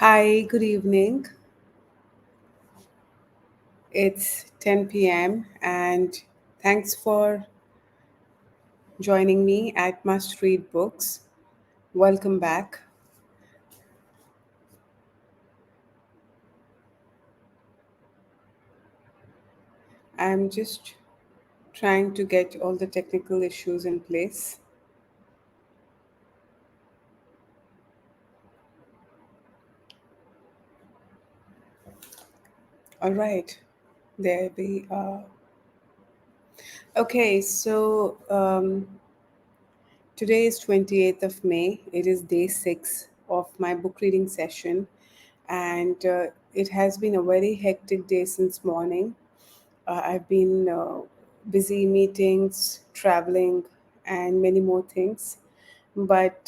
Hi, good evening. It's 10 p.m. and thanks for joining me at Must Read Books. Welcome back. I'm just trying to get all the technical issues in place. All right, there we are. Okay, today is 28th of May. It is day 6 of my book reading session, and it has been a very hectic day since morning. I've been busy meetings, traveling, and many more things. But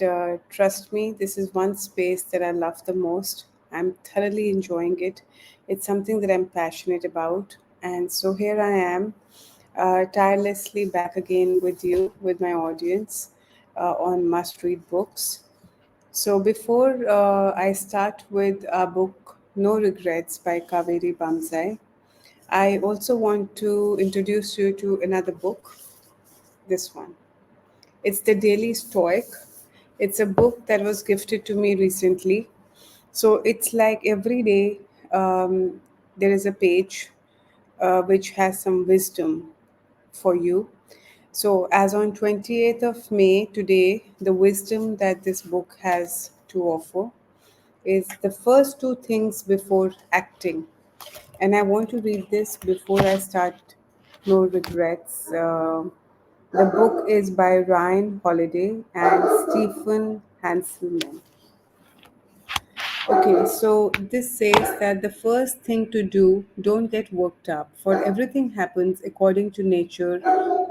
trust me, this is one space that I love the most. I'm thoroughly enjoying it. It's something that I'm passionate about. And so here I am, tirelessly back again with you, with my audience, on Must Read Books. So before I start with our book, No Regrets by Kaveree Bamzai, I also want to introduce you to another book, this one. It's The Daily Stoic. It's a book that was gifted to me recently. So it's like every day there is a page which has some wisdom for you. So, as on 28th of May today, the wisdom that this book has to offer is the first two things before acting. And I want to read this before I start No Regrets. The book is by Ryan Holiday and Stephen Hanselman. Okay, so this says that the first thing to do, don't get worked up, for everything happens according to nature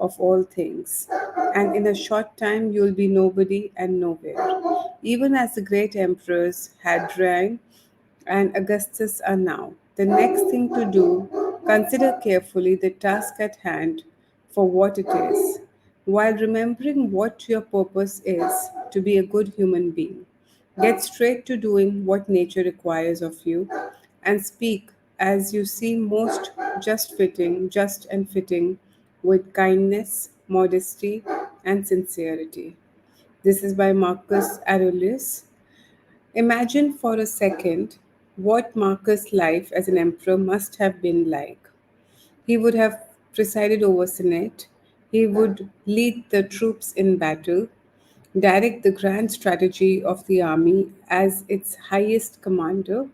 of all things. And in a short time, you'll be nobody and nowhere. Even as the great emperors had reigned and Augustus are now. The next thing to do, consider carefully the task at hand for what it is, while remembering what your purpose is to be a good human being. Get straight to doing what nature requires of you and speak as you see most just and fitting, with kindness, modesty, and sincerity. This is by Marcus Aurelius. Imagine for a second what Marcus' life as an emperor must have been like. He would have presided over Senate, he would lead the troops in battle, direct the grand strategy of the army as its highest commander.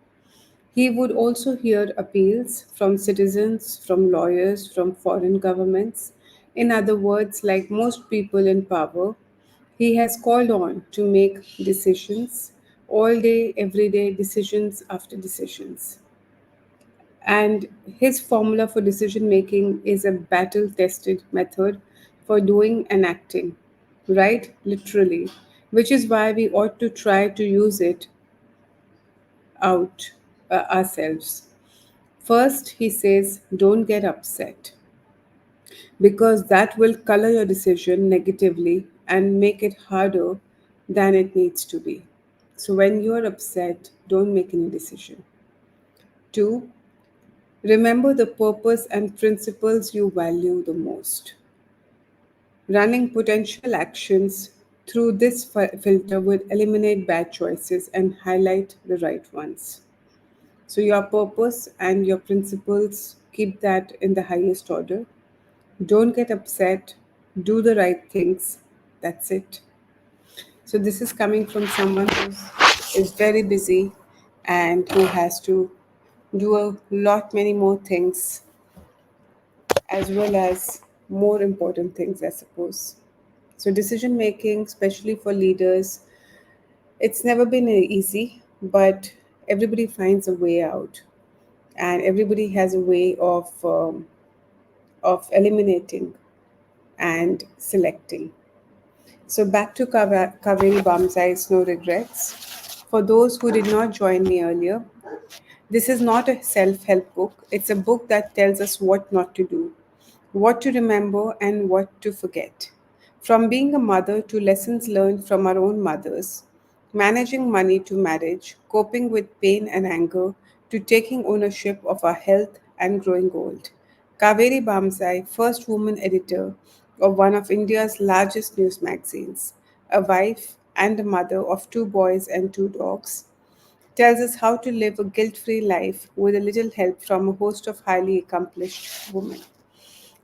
He would also hear appeals from citizens, from lawyers, from foreign governments. In other words, like most people in power, he has called on to make decisions all day, every day, decisions after decisions. And his formula for decision making is a battle tested method for doing and acting, right? Literally, which is why we ought to try to use it out ourselves. First, he says, don't get upset because that will color your decision negatively and make it harder than it needs to be. So, when you're upset, don't make any decision. Two, remember the purpose and principles you value the most. Running potential actions through this filter will eliminate bad choices and highlight the right ones. So, your purpose and your principles, keep that in the highest order. Don't get upset, do the right things. That's it. So, this is coming from someone who is very busy and who has to do a lot many more things as well as more important things, I suppose. So, decision making, especially for leaders, it's never been easy, but everybody finds a way out, and everybody has a way of eliminating and selecting. So, back to Kaveri Bamzai's No Regrets. For those who did not join me earlier, this is not a self help book. It's a book that tells us what not to do, what to remember, and what to forget. From being a mother to lessons learned from our own mothers, managing money to marriage, coping with pain and anger, to taking ownership of our health and growing old. Kaveree Bamzai, first woman editor of one of India's largest news magazines, a wife and a mother of two boys and two dogs, tells us how to live a guilt free life with a little help from a host of highly accomplished women.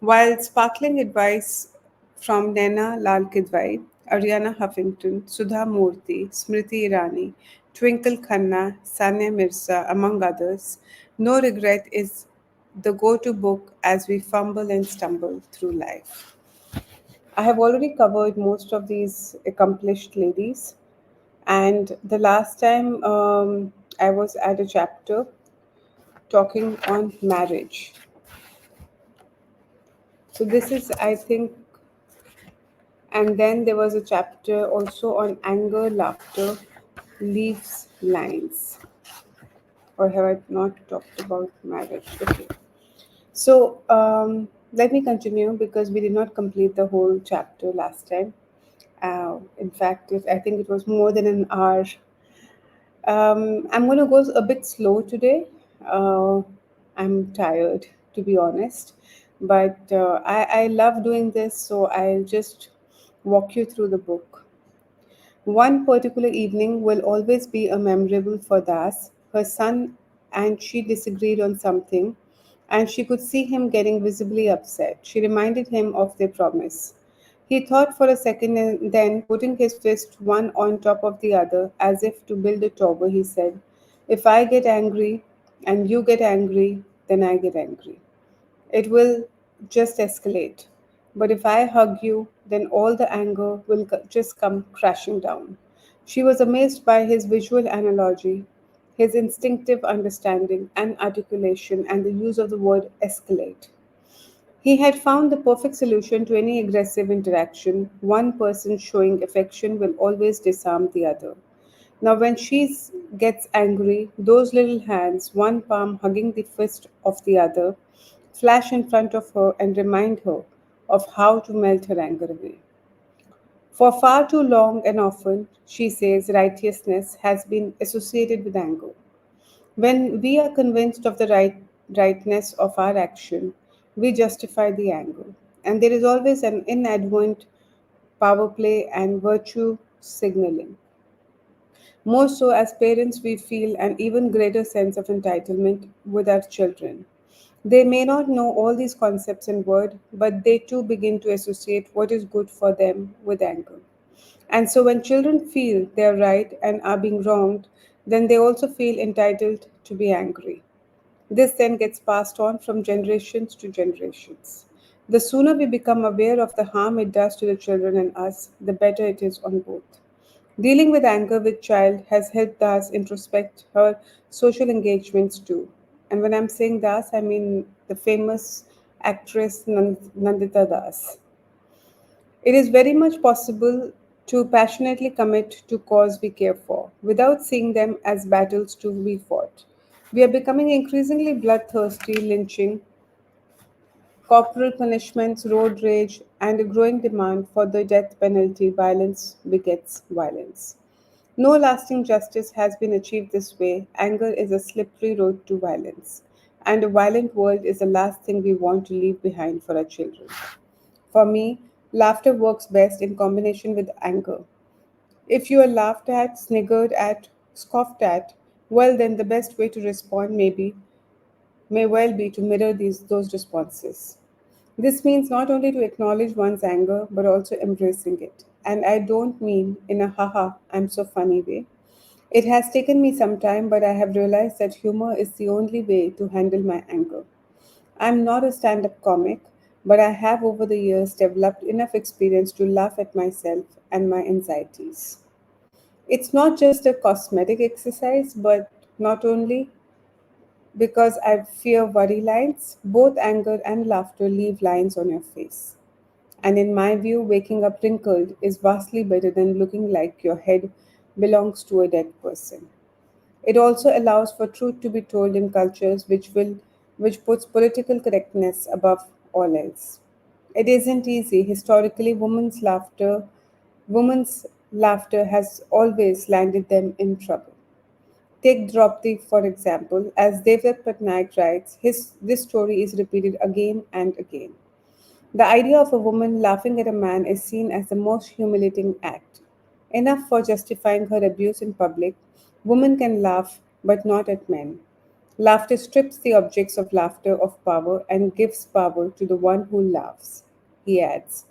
While sparkling advice from Naina Lal Kidwai, Ariana Huffington, Sudha Murthy, Smriti Irani, Twinkle Khanna, Sania Mirza, among others, No Regret is the go to book as we fumble and stumble through life. I have already covered most of these accomplished ladies, and the last time I was at a chapter talking on marriage. So, this is, I think, and then there was a chapter also on anger, laughter, leaves, lines. Or have I not talked about marriage? Okay. So let me continue because we did not complete the whole chapter last time. In fact, I think it was more than an hour. I'm going to go a bit slow today. Uh, I'm tired, to be honest. But I love doing this, so I'll just walk you through the book. One particular evening will always be a memorable for Das. Her son and she disagreed on something, and she could see him getting visibly upset. She reminded him of their promise. He thought for a second and then, putting his fist one on top of the other, as if to build a tower, he said, "If I get angry and you get angry, then I get angry. It will just escalate. But if I hug you, then all the anger will just come crashing down." She was amazed by his visual analogy, his instinctive understanding and articulation, and the use of the word escalate. He had found the perfect solution to any aggressive interaction. One person showing affection will always disarm the other. Now, when she gets angry, those little hands, one palm hugging the fist of the other, flash in front of her and remind her of how to melt her anger away. For far too long and often, she says, righteousness has been associated with anger. When we are convinced of the rightness of our action, we justify the anger. And there is always an inadvertent power play and virtue signaling. More so, as parents, we feel an even greater sense of entitlement with our children. They may not know all these concepts in word, but they too begin to associate what is good for them with anger. And so, when children feel they are right and are being wronged, then they also feel entitled to be angry. This then gets passed on from generations to generations. The sooner we become aware of the harm it does to the children and us, the better it is on both. Dealing with anger with child has helped us introspect her social engagements too. And when I'm saying Das, I mean the famous actress Nandita Das. It is very much possible to passionately commit to cause we care for without seeing them as battles to be fought. We are becoming increasingly bloodthirsty, lynching, corporal punishments, road rage, and a growing demand for the death penalty. Violence begets violence. No lasting justice has been achieved this way. Anger is a slippery road to violence, and a violent world is the last thing we want to leave behind for our children. For me, laughter works best in combination with anger. If you are laughed at, sniggered at, scoffed at, well, then the best way to respond may well be to mirror those responses. This means not only to acknowledge one's anger, but also embracing it. And I don't mean in a haha, I'm so funny way. It has taken me some time, but I have realized that humor is the only way to handle my anger. I'm not a stand up comic, but I have over the years developed enough experience to laugh at myself and my anxieties. It's not just a cosmetic exercise, but not only because I fear worry lines, both anger and laughter leave lines on your face. And in my view, waking up wrinkled is vastly better than looking like your head belongs to a dead person. It also allows for truth to be told in cultures which puts political correctness above all else. It isn't easy. Historically, women's laughter has always landed them in trouble. Take Draupadi, for example, as Devdutt Patnaik writes, this story is repeated again and again. The idea of a woman laughing at a man is seen as the most humiliating act. Enough for justifying her abuse in public, women can laugh, but not at men. Laughter strips the objects of laughter of power and gives power to the one who laughs. He adds,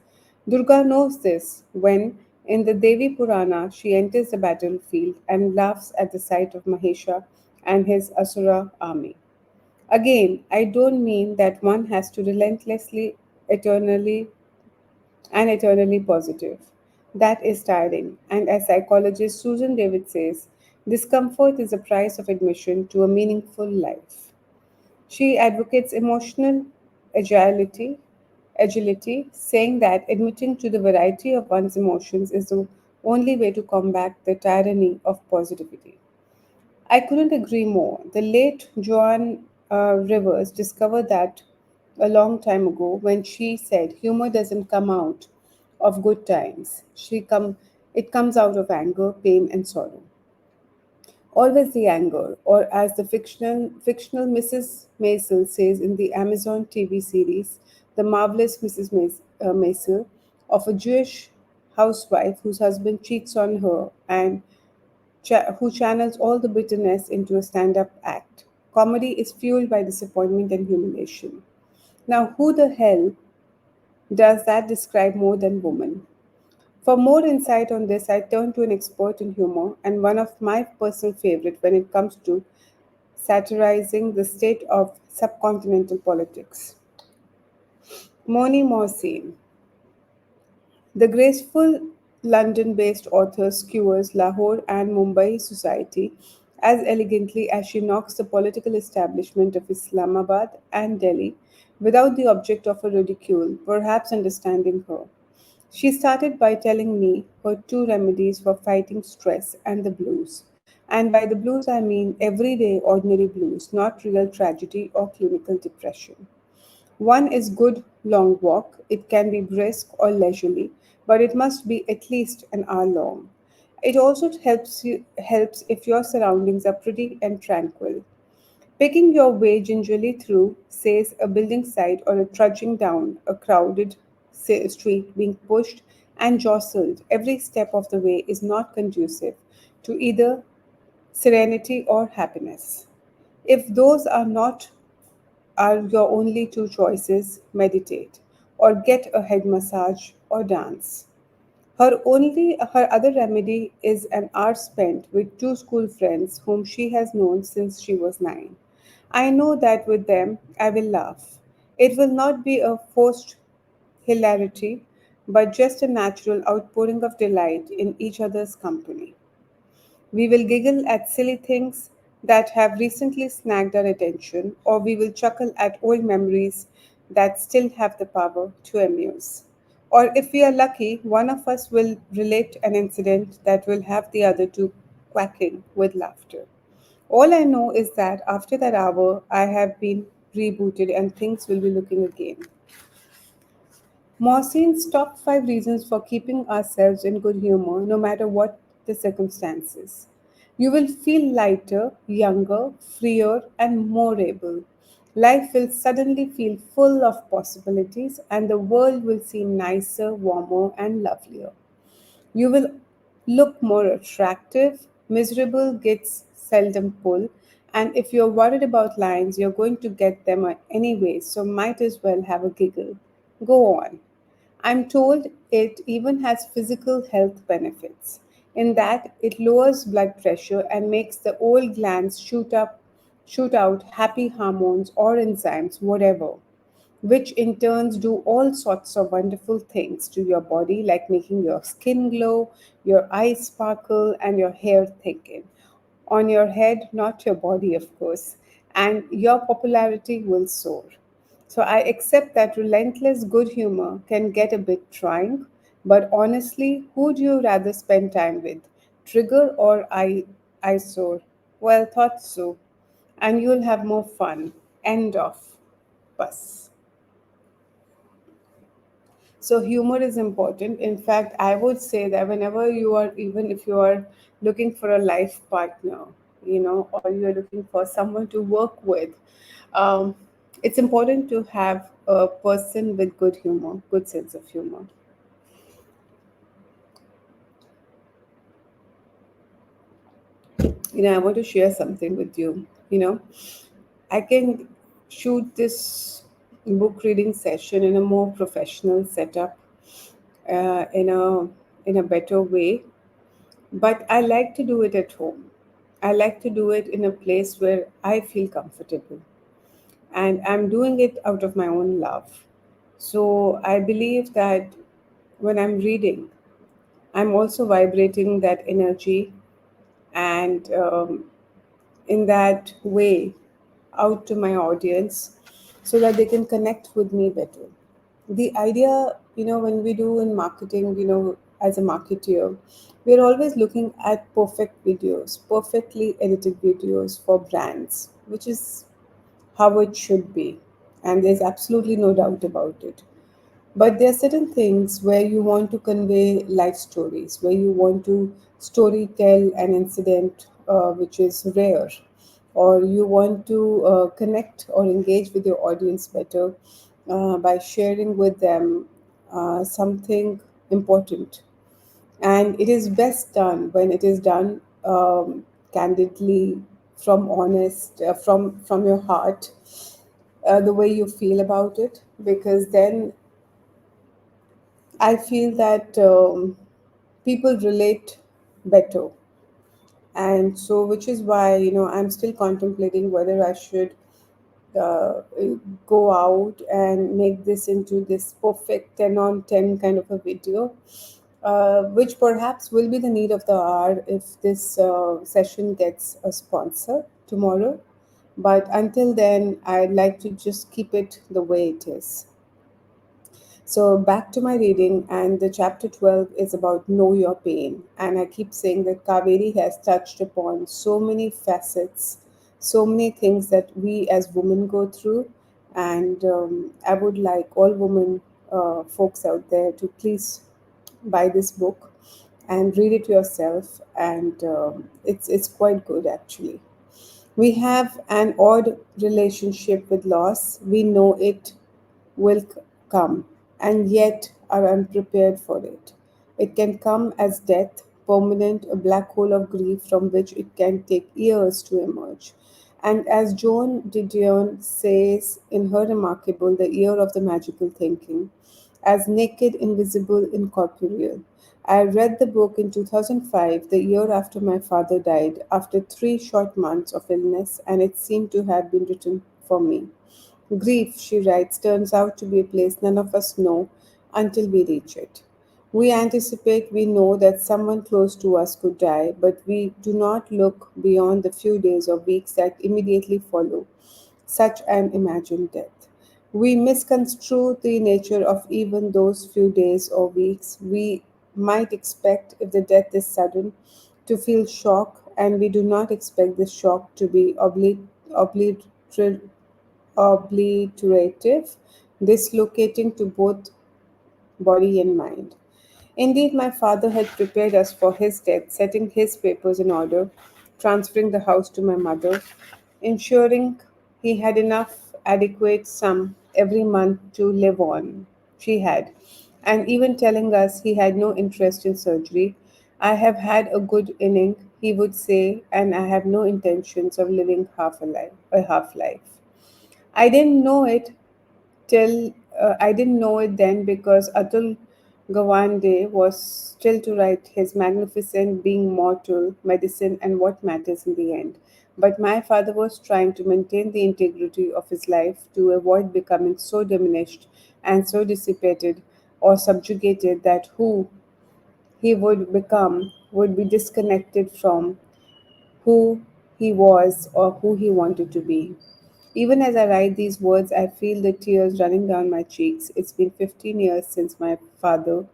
Durga knows this when, in the Devi Purana, she enters the battlefield and laughs at the sight of Mahesha and his Asura army. Again, I don't mean that one has to relentlessly, eternally, and eternally positive. That is tiring, and as psychologist Susan David says, discomfort is the price of admission to a meaningful life. She advocates emotional agility, agility, saying that admitting to the variety of one's emotions is the only way to combat the tyranny of positivity. I couldn't agree more. The late Joan Rivers discovered that a long time ago when she said humor doesn't come out of good times. It comes out of anger, pain, and sorrow. Always the anger, or as the fictional Mrs. Maisel says in the Amazon TV series, The Marvelous Mrs. Maisel, of a Jewish housewife whose husband cheats on her and who channels all the bitterness into a stand up act. Comedy is fueled by disappointment and humiliation. Now, who the hell does that describe more than woman? For more insight on this, I turn to an expert in humor and one of my personal favorite when it comes to satirizing the state of subcontinental politics. Moni Mohsin, the graceful London based author skewers Lahore and Mumbai society as elegantly as she knocks the political establishment of Islamabad and Delhi without the object of a ridicule, perhaps understanding her. She started by telling me her two remedies for fighting stress and the blues. And by the blues, I mean everyday, ordinary blues, not real tragedy or clinical depression. One is good long walk. It can be brisk or leisurely, but it must be at least an hour long. It also helps if your surroundings are pretty and tranquil. Picking your way gingerly through, says a building site or a trudging down a crowded street being pushed and jostled every step of the way is not conducive to either serenity or happiness. If those are your only two choices, meditate or get a head massage or dance. Her other remedy is an hour spent with two school friends whom she has known since she was 9. I know that with them I will laugh. It will not be a forced hilarity, but just a natural outpouring of delight in each other's company. We will giggle at silly things that have recently snagged our attention, or we will chuckle at old memories that still have the power to amuse. Or if we are lucky, one of us will relate an incident that will have the other two quacking with laughter. All I know is that after that hour, I have been rebooted and things will be looking again. Mohsin's top 5 reasons for keeping ourselves in good humor no matter what the circumstances. You will feel lighter, younger, freer, and more able. Life will suddenly feel full of possibilities, and the world will seem nicer, warmer, and lovelier. You will look more attractive. Miserable gets seldom pull, and if you're worried about lines, you're going to get them anyway, so might as well have a giggle. Go on. I'm told it even has physical health benefits, in that it lowers blood pressure and makes the old glands shoot out happy hormones or enzymes, whatever, which in turns do all sorts of wonderful things to your body, like making your skin glow, your eyes sparkle, and your hair thicken. On your head, not your body, of course, and your popularity will soar. So I accept that relentless good humor can get a bit trying, but honestly, who do you rather spend time with? Trigger or eyesore? Well, thought so. And you'll have more fun. End of. Bus. So humor is important. In fact, I would say that whenever you are, even if you are looking for a life partner, or you're looking for someone to work with, um, it's important to have a person with good humor, good sense of humor. I want to share something with you. I can shoot this book reading session in a more professional setup, in a better way, but I like to do it at home. I like to do it in a place where I feel comfortable, and I'm doing it out of my own love. So I believe that when I'm reading, I'm also vibrating that energy, and in that way out to my audience so that they can connect with me better. The idea, when we do in marketing, as a marketeer, we're always looking at perfect videos, perfectly edited videos for brands, which is how it should be. And there's absolutely no doubt about it. But there are certain things where you want to convey life stories, where you want to story tell an incident which is rare, or you want to connect or engage with your audience better by sharing with them something important. And it is best done when it is done candidly, from honest, from your heart, the way you feel about it, because then I feel that people relate better. And so, which is why, I'm still contemplating whether I should uh, go out and make this into this perfect 10 on 10 kind of a video, which perhaps will be the need of the hour if this session gets a sponsor tomorrow. But until then, I'd like to just keep it the way it is. So back to my reading, and the chapter 12 is about know your pain. And I keep saying that Kaveri has touched upon so many facets, so many things that we as women go through. And I would like all women folks out there to please buy this book and read it yourself. And it's quite good actually. We have an odd relationship with loss. We know it will come, and yet are unprepared for it. It can come as death, permanent, a black hole of grief from which it can take years to emerge. And as Joan Didion says in her remarkable The Year of the Magical Thinking, as naked, invisible, incorporeal. I read the book in 2005, the year after my father died, after 3 short months of illness, and it seemed to have been written for me. Grief, she writes, turns out to be a place none of us know until we reach it. We anticipate, we know that someone close to us could die, but we do not look beyond the few days or weeks that immediately follow such an imagined death. We misconstrue the nature of even those few days or weeks. We might expect, if the death is sudden, to feel shock, and we do not expect the shock to be obliterative, obliterative, dislocating to both body and mind. Indeed, my father had prepared us for his death, setting his papers in order, transferring the house to my mother, ensuring he had enough adequate sum every month to live on. She had, and even telling us he had no interest in surgery. I have had a good inning, he would say, and I have no intentions of living a half life. I didn't know it till I didn't know it then because Atul Gawande was still to write his magnificent Being Mortal, Medicine and What Matters in the End. But my father was trying to maintain the integrity of his life to avoid becoming so diminished and so dissipated or subjugated that who he would become would be disconnected from who he was or who he wanted to be. Even as I write these words, I feel the tears running down my cheeks. It's been 15 years since my father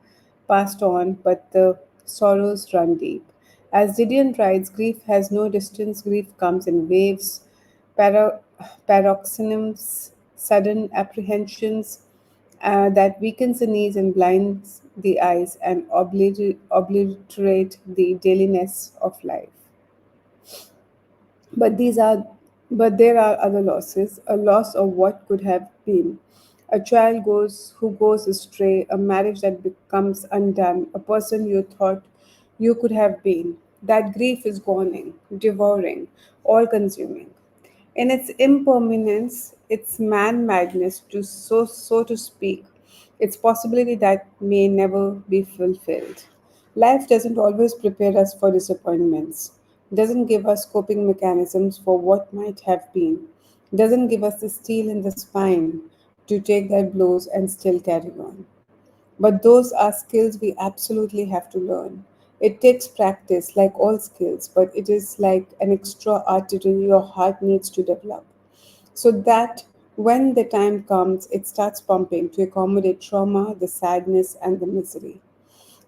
passed on, but the sorrows run deep. As Didion writes, grief has no distance, grief comes in waves, para- paroxysms, sudden apprehensions, that weakens the knees and blinds the eyes and obliterate the dailiness of life. But these are but there are other losses, a loss of what could have been. A child goes who goes astray, a marriage that becomes undone, a person you thought you could have been. That grief is goning, devouring, all consuming. In its impermanence, its man madness, so to speak, its possibility that may never be fulfilled. Life doesn't always prepare us for disappointments, doesn't give us coping mechanisms for what might have been, doesn't give us the steel in the spine to take that blows and still carry on. But those are skills we absolutely have to learn. It takes practice, like all skills, but it is like an extra artery your heart needs to develop. So that when the time comes, it starts pumping to accommodate trauma, the sadness, and the misery.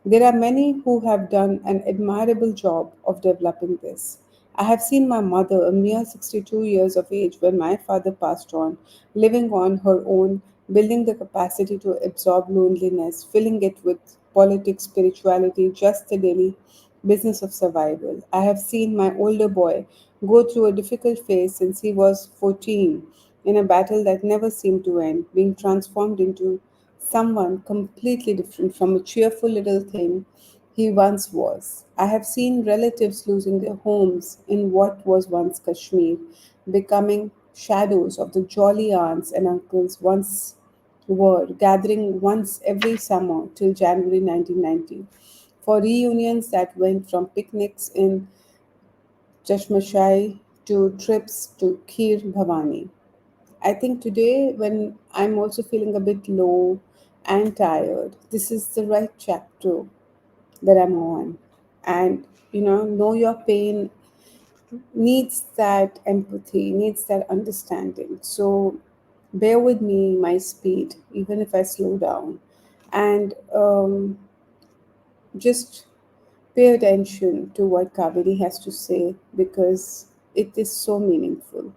There are many who have done an admirable job of developing this. I have seen my mother, a mere 62 years of age when my father passed on, living on her own, building the capacity to absorb loneliness, filling it with politics, spirituality, just the daily business of survival. I have seen my older boy go through a difficult phase since he was 14 in a battle that never seemed to end, being transformed into someone completely different from a cheerful little thing he once was. I have seen relatives losing their homes in what was once Kashmir, becoming shadows of the jolly aunts and uncles once were, gathering once every summer till January 1990 for reunions that went from picnics in Chashmashai to trips to Kheer Bhavani. I think today, when I'm also feeling a bit low and tired, this is the right chapter that I'm on. And, know your pain needs that empathy, needs that understanding. So, bear with me, my speed, even if I slow down. And just pay attention to what Kaveree has to say because it is so meaningful.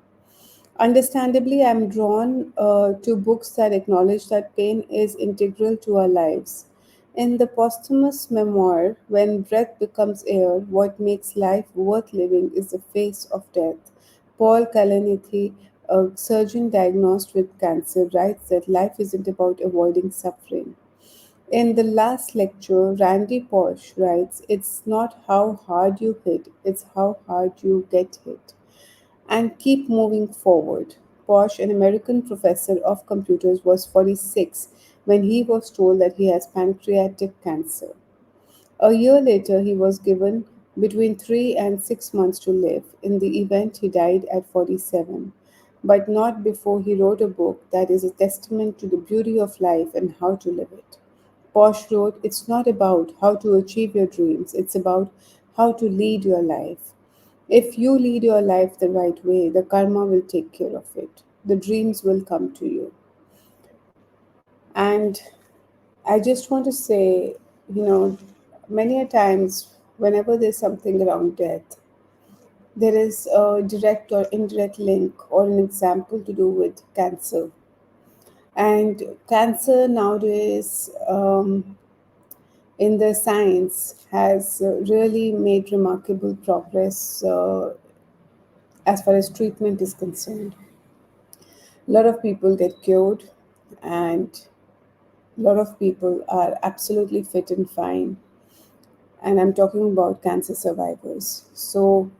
Understandably, I'm drawn to books that acknowledge that pain is integral to our lives. In the posthumous memoir, When Breath Becomes Air, What Makes Life Worth Living is the Face of Death. Paul Kalanithi, a surgeon diagnosed with cancer, writes that life isn't about avoiding suffering. In the last lecture, Randy Posh writes, it's not how hard you hit, it's how hard you get hit and keep moving forward. Posh, an American professor of computers, was 46 when he was told that he has pancreatic cancer. A year later, he was given between 3 and 6 months to live. In the event, he died at 47, but not before he wrote a book that is a testament to the beauty of life and how to live it. Posh wrote, it's not about how to achieve your dreams, it's about how to lead your life. If you lead your life the right way, the karma will take care of it. The dreams will come to you. And I just want to say, you know, many a times, whenever there's something around death, there is a direct or indirect link or an example to do with cancer. And cancer nowadays, in the science, has really made remarkable progress as far as treatment is concerned. A lot of people get cured, and a lot of people are absolutely fit and fine. And I'm talking about cancer survivors. So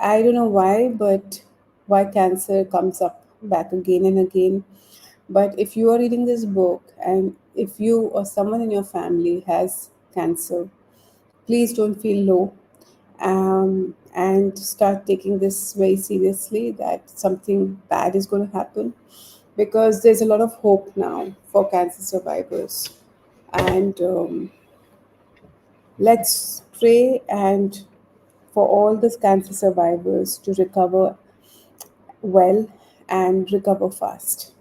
I don't know why, but why cancer comes up back again and again. But if you are reading this book and if you or someone in your family has cancer, please don't feel low, and start taking this very seriously that something bad is going to happen, because there's a lot of hope now for cancer survivors. And let's pray and for all the cancer survivors to recover well and recover fast.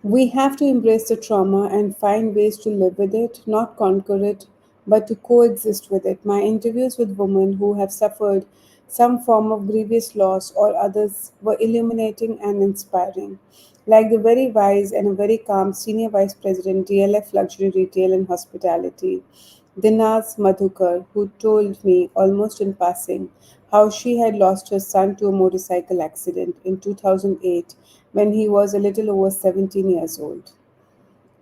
We have to embrace the trauma and find ways to live with it, not conquer it, but to coexist with it. My interviews with women who have suffered some form of grievous loss, or others were illuminating and inspiring. Like the very wise and a very calm Senior Vice President, DLF Luxury Retail and Hospitality, Dinaz Madhukar, who told me almost in passing how she had lost her son to a motorcycle accident in 2008 when he was a little over 17 years old.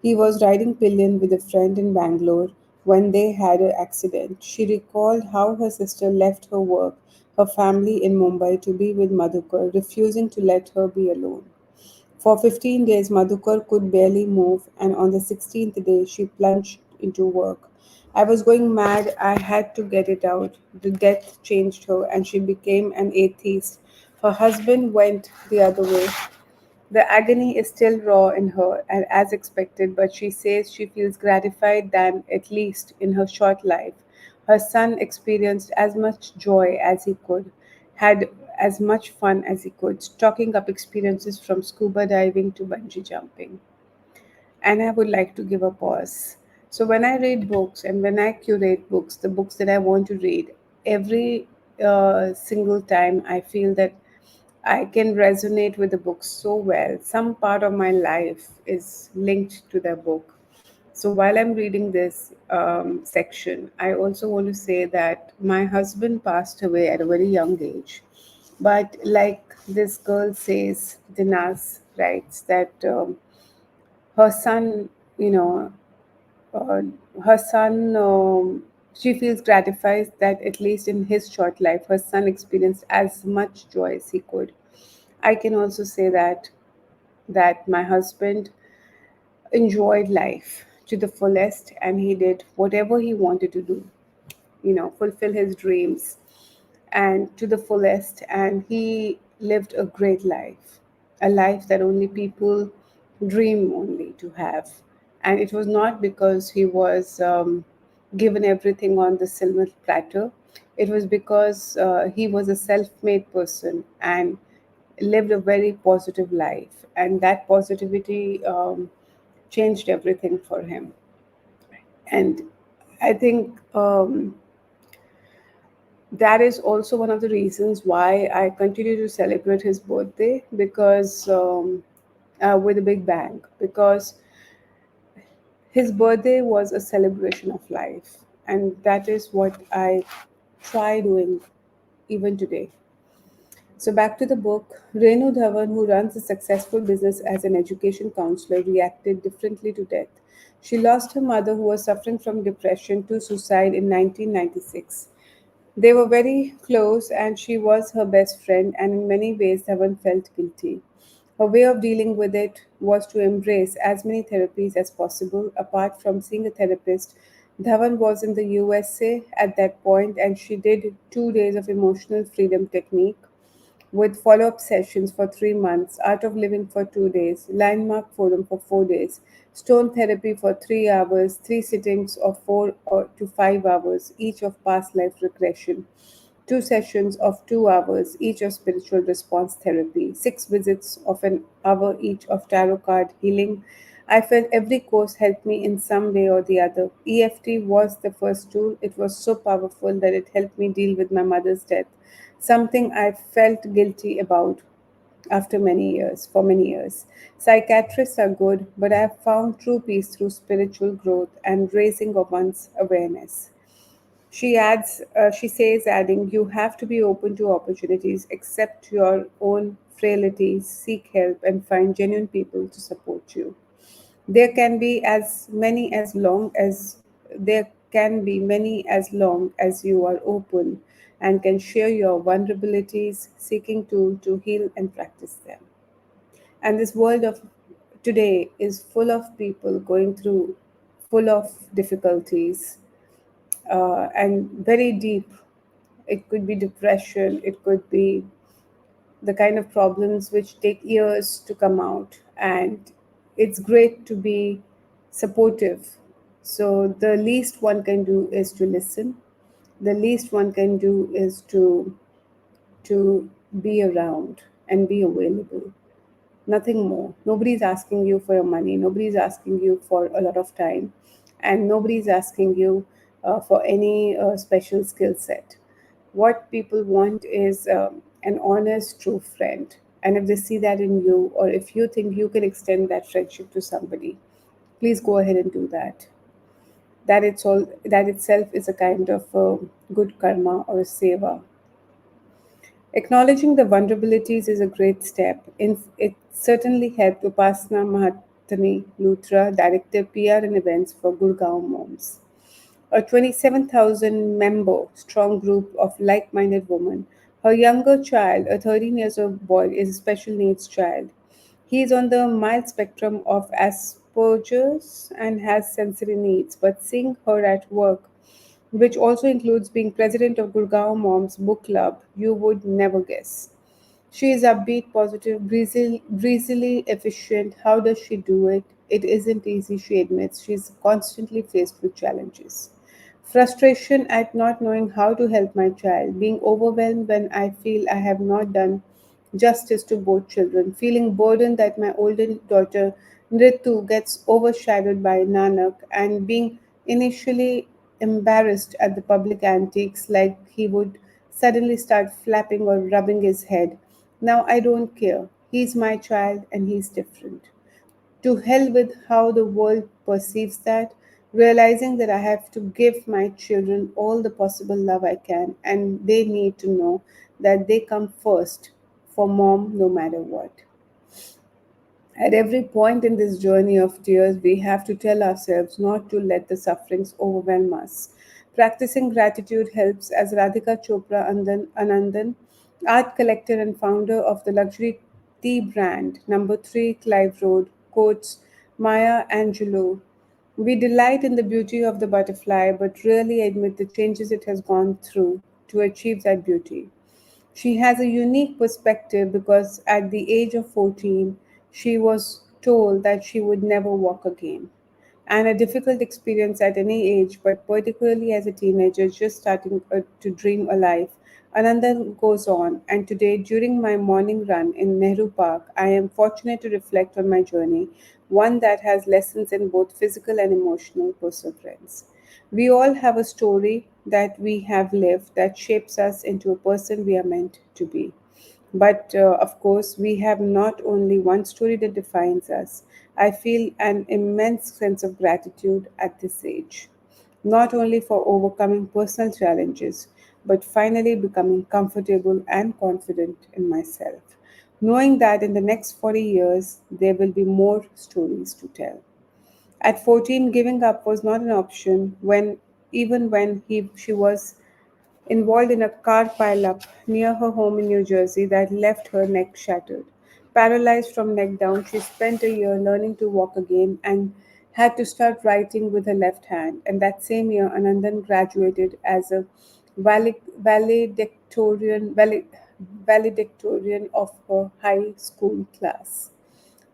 He was riding pillion with a friend in Bangalore when they had an accident. She recalled how her sister left her work, her family in Mumbai to be with Madhukar, refusing to let her be alone. For 15 days, Madhukar could barely move, and on the 16th day, she plunged into work. I was going mad. I had to get it out. The death changed her, and she became an atheist. Her husband went the other way. The agony is still raw in her, and as expected, but she says she feels gratified that, at least in her short life, her son experienced as much joy as he could, had as much fun as he could, stocking up experiences from scuba diving to bungee jumping. And I would like to give a pause. So, when I read books and when I curate books, the books that I want to read, every single time I feel that I can resonate with the book so well. Some part of my life is linked to the book. So while I'm reading this section, I also want to say that my husband passed away at a very young age. But like this girl says, Dinas writes that her son, you know, uh, her son, she feels gratified that at least in his short life, her son experienced as much joy as he could. I can also say that my husband enjoyed life to the fullest, and he did whatever he wanted to do, fulfill his dreams and to the fullest, and he lived a great life, a life that only people dream only to have. And it was not because he was given everything on the silver platter. It was because he was a self-made person and lived a very positive life, and that positivity changed everything for him. And I think that is also one of the reasons why I continue to celebrate his birthday, because with a big bang, because his birthday was a celebration of life, and that is what I try doing even today. So back to the book. Renu Dhawan, who runs a successful business as an education counselor, reacted differently to death. She lost her mother, who was suffering from depression, to suicide in 1996. They were very close, and she was her best friend, and in many ways, Dhawan felt guilty. Her way of dealing with it was to embrace as many therapies as possible. Apart from seeing a therapist, Dhawan was in the USA at that point, and she did 2 days of emotional freedom technique with follow up sessions for 3 months, Art of Living for 2 days, Landmark Forum for 4 days, Stone Therapy for 3 hours, three sittings of 4 to 5 hours, each of past life regression, two sessions of 2 hours, each of spiritual response therapy, six visits of an hour each of tarot card healing. I felt every course helped me in some way or the other. EFT was the first tool. It was so powerful that it helped me deal with my mother's death, something I felt guilty about after many years, for many years. Psychiatrists are good, but I have found true peace through spiritual growth and raising of one's awareness. She says, adding, you have to be open to opportunities, accept your own frailties, seek help, and find genuine people to support you. There can be as many as long as there can be many as long as you are open and can share your vulnerabilities, seeking to heal and practice them. And this world of today is full of people going through full of difficulties, and very deep. It could be depression, it could be the kind of problems which take years to come out. And it's great to be supportive. So the least one can do is to listen. The least one can do is to be around and be available. Nothing more. Nobody's asking you for your money. Nobody's asking you for a lot of time, and nobody's asking you for any special skill set. What people want is an honest, true friend. And if they see that in you, or if you think you can extend that friendship to somebody, please go ahead and do that. That itself is a kind of good karma or a seva. Acknowledging the vulnerabilities is a great step. It certainly helped Upasana Mahatani Luthra, Director PR and Events for Gurgaon Moms, a 27,000 member strong group of like minded women. Her younger child, a 13 years old boy, is a special needs child. He is on the mild spectrum of Asperger's and has sensory needs, but seeing her at work, which also includes being president of Gurgaon Moms Book Club, you would never guess. She is upbeat, positive, breezily efficient. How does she do it? It isn't easy, she admits. She is constantly faced with challenges. Frustration at not knowing how to help my child, being overwhelmed when I feel I have not done justice to both children, feeling burdened that my older daughter Nritu gets overshadowed by Nanak, and being initially embarrassed at the public antics like he would suddenly start flapping or rubbing his head. Now I don't care. He's my child and he's different. To hell with how the world perceives that, realizing that I have to give my children all the possible love I can, and they need to know that they come first for mom no matter what. At every point in this journey of tears, we have to tell ourselves not to let the sufferings overwhelm us. Practicing gratitude helps, as Radhika Chopra Anandan, art collector and founder of the luxury tea brand Number 3 Clive Road, quotes Maya Angelou. We delight in the beauty of the butterfly, but rarely admit the changes it has gone through to achieve that beauty. She has a unique perspective because at the age of 14, she was told that she would never walk again. And a difficult experience at any age, but particularly as a teenager just starting to dream a life. Ananda goes on, and today, during my morning run in Nehru Park, I am fortunate to reflect on my journey, one that has lessons in both physical and emotional perseverance. We all have a story that we have lived that shapes us into a person we are meant to be. But of course, we have not only one story that defines us. I feel an immense sense of gratitude at this age, not only for overcoming personal challenges, but finally becoming comfortable and confident in myself, knowing that in the next 40 years, there will be more stories to tell. At 14, giving up was not an option even when she was involved in a car pileup near her home in New Jersey that left her neck shattered. Paralyzed from neck down, she spent a year learning to walk again and had to start writing with her left hand. And that same year, Anandan graduated as a valedictorian of her high school class.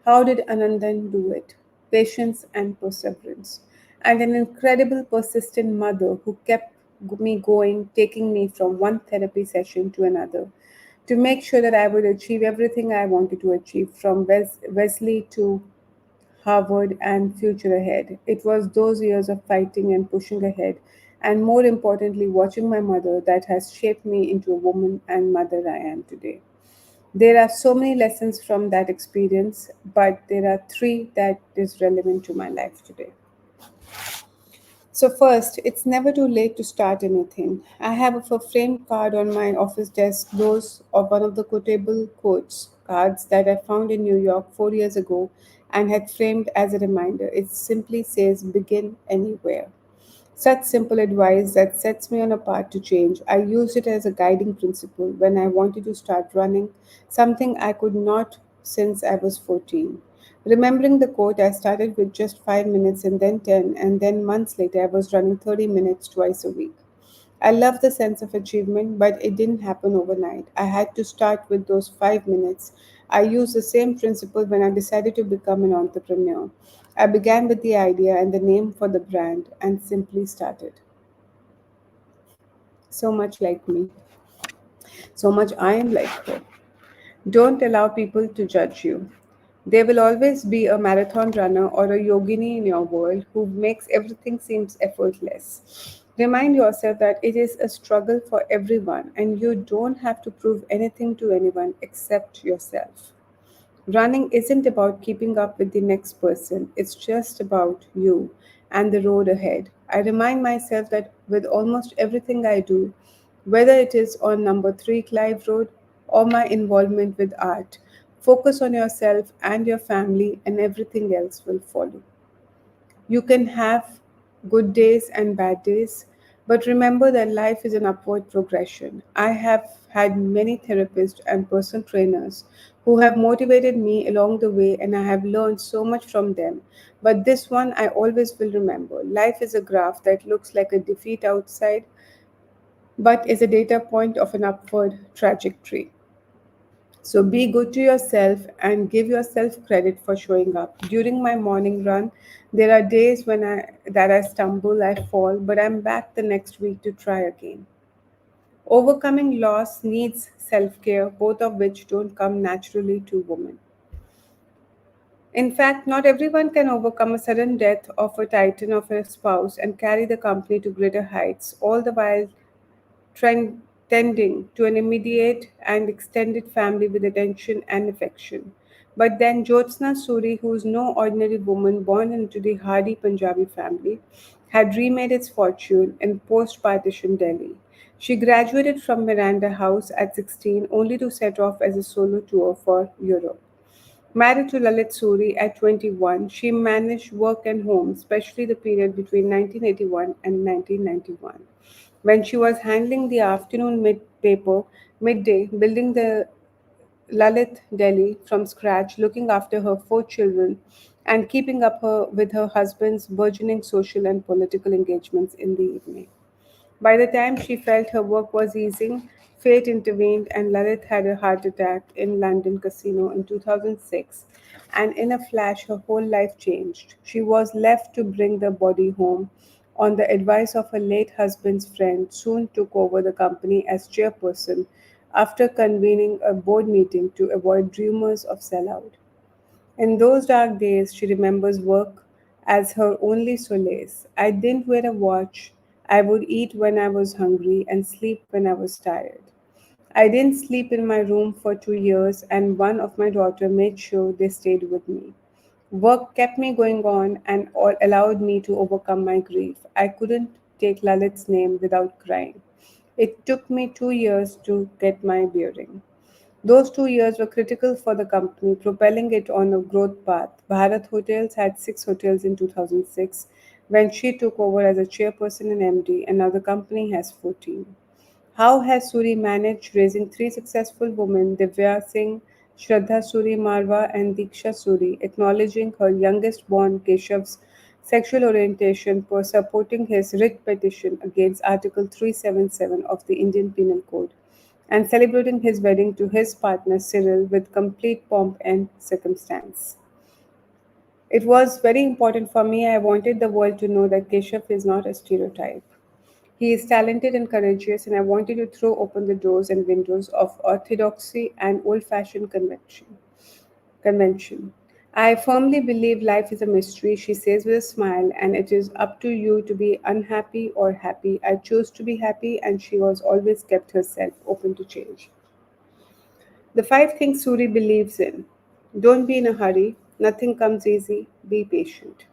How did Anandan do it? Patience and perseverance. And an incredible, persistent mother who kept me going, taking me from one therapy session to another to make sure that I would achieve everything I wanted to achieve from Wesley to Harvard and future ahead. It was those years of fighting and pushing ahead, and more importantly, watching my mother that has shaped me into a woman and mother I am today. There are so many lessons from that experience, but there are three that is relevant to my life today. So first, it's never too late to start anything. I have a framed card on my office desk, those of one of the quotable quotes cards that I found in New York 4 years ago and had framed as a reminder. It simply says begin anywhere. Such simple advice that sets me on a path to change. I used it as a guiding principle when I wanted to start running, something I could not since I was 14. Remembering the quote, I started with just 5 minutes and then 10, and then months later, I was running 30 minutes twice a week. I love the sense of achievement, but it didn't happen overnight. I had to start with those 5 minutes. I used the same principle when I decided to become an entrepreneur. I began with the idea and the name for the brand and simply started. So much like me. So much I am like her. Don't allow people to judge you. There will always be a marathon runner or a yogini in your world who makes everything seems effortless. Remind yourself that it is a struggle for everyone and you don't have to prove anything to anyone except yourself. Running isn't about keeping up with the next person, it's just about you and the road ahead. I remind myself that with almost everything I do, whether it is on number 3 Clive Road or my involvement with art, focus on yourself and your family, and everything else will follow. You can have good days and bad days, but remember that life is an upward progression. I have had many therapists and personal trainers who have motivated me along the way, and I have learned so much from them. But this one I always will remember. Life is a graph that looks like a defeat outside, but is a data point of an upward trajectory. So be good to yourself and give yourself credit for showing up. During my morning run, there are days when I stumble, I fall, but I'm back the next week to try again. Overcoming loss needs self-care, both of which don't come naturally to women. In fact, not everyone can overcome a sudden death of a titan of a spouse and carry the company to greater heights, all the while tending to an immediate and extended family with attention and affection. But then Jyotsna Suri, who is no ordinary woman born into the hardy Punjabi family, had remade its fortune in post partition Delhi. She graduated from Miranda House at 16 only to set off as a solo tour for Europe. Married to Lalit Suri at 21, she managed work and home, especially the period between 1981 and 1991, when she was handling the afternoon paper midday, building the Lalit Delhi from scratch, looking after her 4 children, and keeping up with her husband's burgeoning social and political engagements in the evening. By the time she felt her work was easing, fate intervened and Lalit had a heart attack in London casino in 2006, and in a flash her whole life changed. She was left to bring the body home on the advice of her late husband's friend, soon took over the company as chairperson after convening a board meeting to avoid rumors of sellout. In those dark days, she remembers work as her only solace. I didn't wear a watch. I would eat when I was hungry and sleep when I was tired. I didn't sleep in my room for 2 years, and one of my daughter made sure they stayed with me. Work kept me going on and allowed me to overcome my grief. I couldn't take Lalit's name without crying. It took me 2 years to get my bearing. Those 2 years were critical for the company, propelling it on a growth path. Bharat Hotels had 6 hotels in 2006 when she took over as a chairperson and MD, and now the company has 14. How has Suri managed raising three successful women, Divya Singh, Shraddha Suri Marwa, and Diksha Suri, acknowledging her youngest born Keshav's sexual orientation for supporting his writ petition against Article 377 of the Indian Penal Code, and celebrating his wedding to his partner Cyril with complete pomp and circumstance? It was very important for me. I wanted the world to know that Keshav is not a stereotype. He is talented and courageous, and I wanted to throw open the doors and windows of orthodoxy and old fashioned convention. I firmly believe life is a mystery, she says with a smile, and it is up to you to be unhappy or happy. I chose to be happy, and she was always kept herself open to change. The 5 things Suri believes in: don't be in a hurry, nothing comes easy, be patient.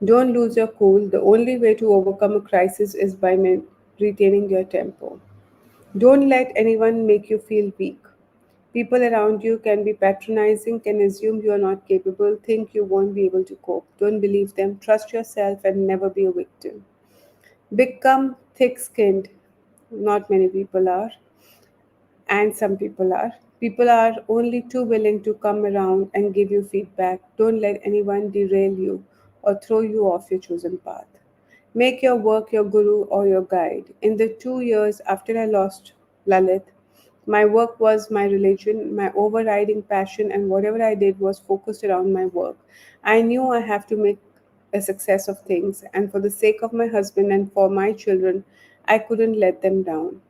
Don't lose your cool. The only way to overcome a crisis is by retaining your tempo. Don't let anyone make you feel weak. People around you can be patronizing, can assume you are not capable, think you won't be able to cope. Don't believe them. Trust yourself and never be a victim. Become thick skinned. Not many people are, and some people are. People are only too willing to come around and give you feedback. Don't let anyone derail you or throw you off your chosen path. Make your work your guru or your guide. In the 2 years after I lost Lalit, my work was my religion, my overriding passion, and whatever I did was focused around my work. I knew I have to make a success of things, and for the sake of my husband and for my children, I couldn't let them down.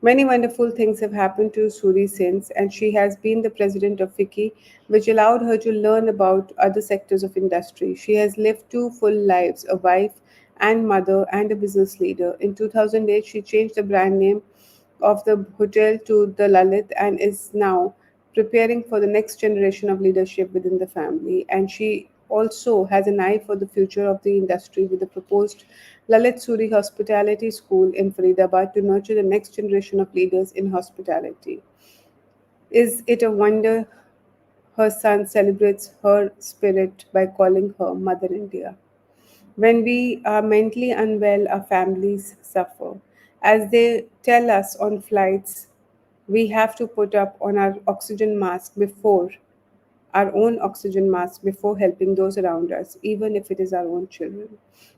Many wonderful things have happened to Suri since, and she has been the president of FICCI, which allowed her to learn about other sectors of industry. She has lived 2 full lives, a wife and mother and a business leader. In 2008, she changed the brand name of the hotel to the Lalit and is now preparing for the next generation of leadership within the family. And she also has an eye for the future of the industry with the proposed Lalit Suri Hospitality School in Faridabad to nurture the next generation of leaders in hospitality. Is it a wonder her son celebrates her spirit by calling her Mother India? When we are mentally unwell, our families suffer. As they tell us on flights, we have to put up on our own oxygen mask before helping those around us, even if it is our own children.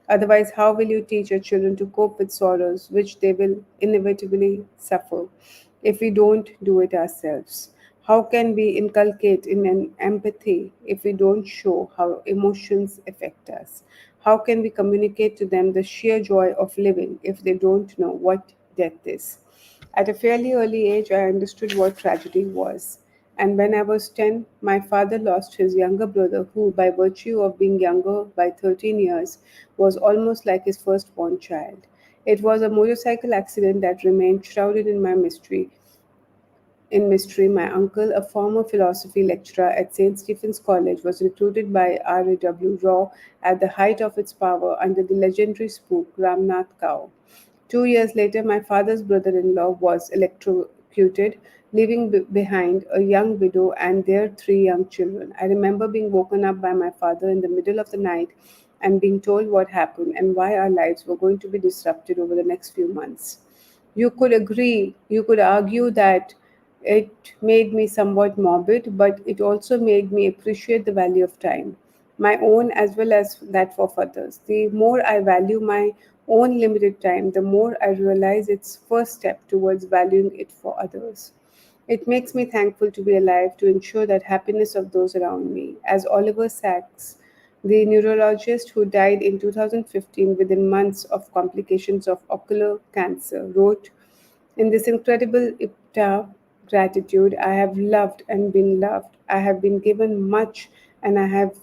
Otherwise, how will you teach your children to cope with sorrows which they will inevitably suffer if we don't do it ourselves? How can we inculcate in an empathy if we don't show how emotions affect us? How can we communicate to them the sheer joy of living if they don't know what death is? At a fairly early age, I understood what tragedy was. And when I was 10, my father lost his younger brother, who, by virtue of being younger by 13 years, was almost like his firstborn child. It was a motorcycle accident that remained shrouded in mystery. My uncle, a former philosophy lecturer at St. Stephen's College, was recruited by RAW Raw at the height of its power under the legendary spook Ramnath Kao. 2 years later, my father's brother in law was electrocuted, leaving behind a young widow and their three young children. I remember being woken up by my father in the middle of the night and being told what happened and why our lives were going to be disrupted over the next few months. You could argue that it made me somewhat morbid, but it also made me appreciate the value of time, my own as well as that of others. The more I value my own limited time, the more I realize its first step towards valuing it for others. It makes me thankful to be alive to ensure that happiness of those around me. As Oliver Sacks, the neurologist who died in 2015 within months of complications of ocular cancer, wrote in this incredible epitaph, gratitude, I have loved and been loved. I have been given much and I have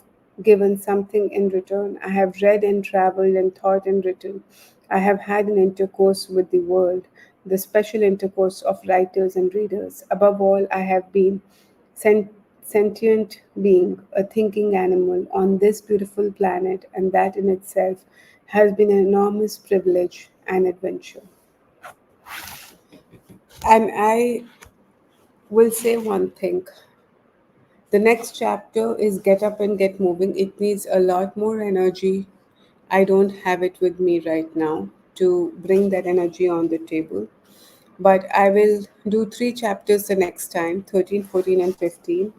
given something in return. I have read and traveled and thought and written. I have had an intercourse with the world, the special intercourse of writers and readers. Above all, I have been sent sentient being, a thinking animal on this beautiful planet, and that in itself has been an enormous privilege and adventure. And I will say one thing. The next chapter is Get Up and Get Moving. It needs a lot more energy. I don't have it with me right now to bring that energy on the table. But I will do three chapters the next time, 13, 14, and 15.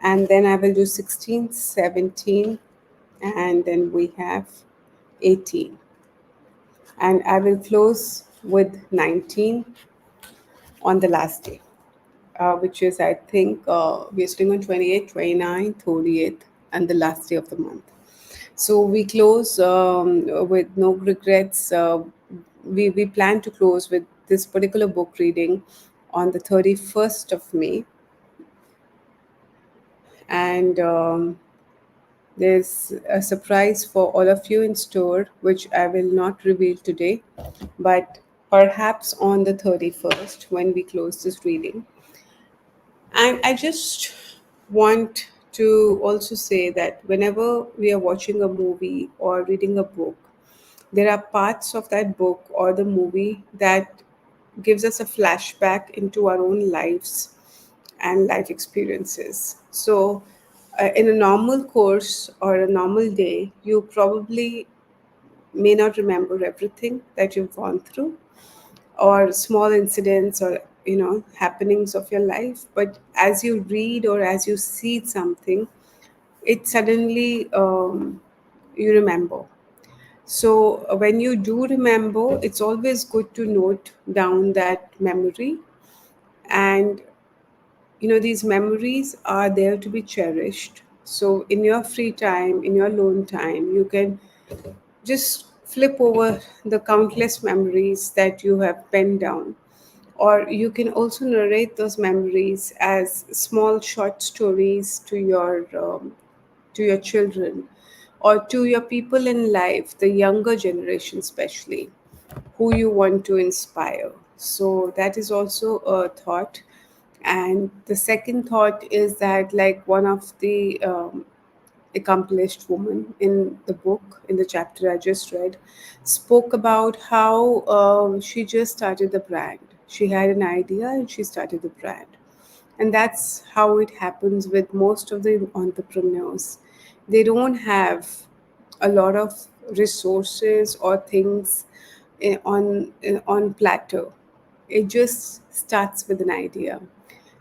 And then I will do 16, 17, and then we have 18. And I will close with 19 on the last day. Which is, I think, we're sitting on 28th, 29th, 30th, and the last day of the month. So we close with no regrets. We plan to close with this particular book reading on the 31st of May. And there's a surprise for all of you in store, which I will not reveal today, but perhaps on the 31st when we close this reading. And I just want to also say that whenever we are watching a movie or reading a book, there are parts of that book or the movie that gives us a flashback into our own lives and life experiences. So, in a normal course or a normal day, you probably may not remember everything that you've gone through or small incidents or happenings of your life, but as you read or as you see something, it suddenly you remember. So when you do remember, it's always good to note down that memory. And these memories are there to be cherished. So in your free time, in your lone time, you can just flip over the countless memories that you have penned down, or you can also narrate those memories as small short stories to your children, or to your people in life, the younger generation especially, who you want to inspire. So that is also a thought. And the second thought is that, like, one of the accomplished woman in the book, in the chapter I just read, spoke about how she just started the brand. She had an idea and she started the brand. And that's how it happens with most of the entrepreneurs. They don't have a lot of resources or things on platter. It just starts with an idea,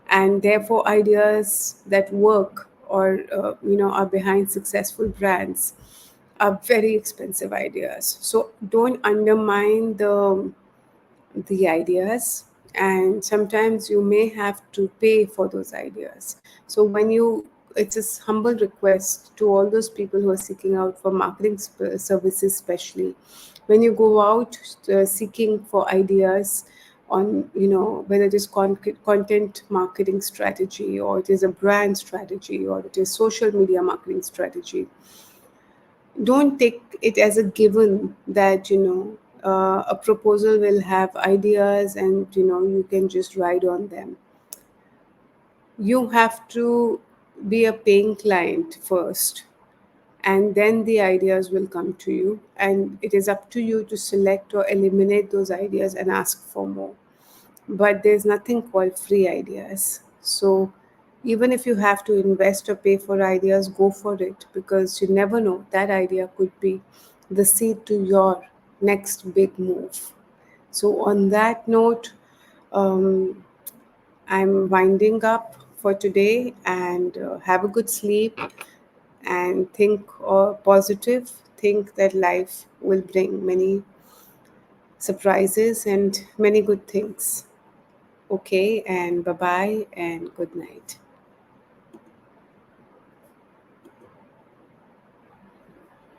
and therefore ideas that work or are behind successful brands are very expensive ideas. So don't undermine the ideas, and sometimes you may have to pay for those ideas. So when you it's a humble request to all those people who are seeking out for marketing services, especially when you go out seeking for ideas on, whether it is content marketing strategy, or it is a brand strategy, or it is social media marketing strategy. Don't take it as a given that a proposal will have ideas and you can just ride on them. You have to be a paying client first, and then the ideas will come to you, and it is up to you to select or eliminate those ideas and ask for more. But there's nothing called free ideas. So even if you have to invest or pay for ideas, go for it, because you never know, that idea could be the seed to your next big move. So on that note, um, I'm winding up for today, and have a good sleep, and think positive. Think that life will bring many surprises and many good things. Okay, and bye bye and good night.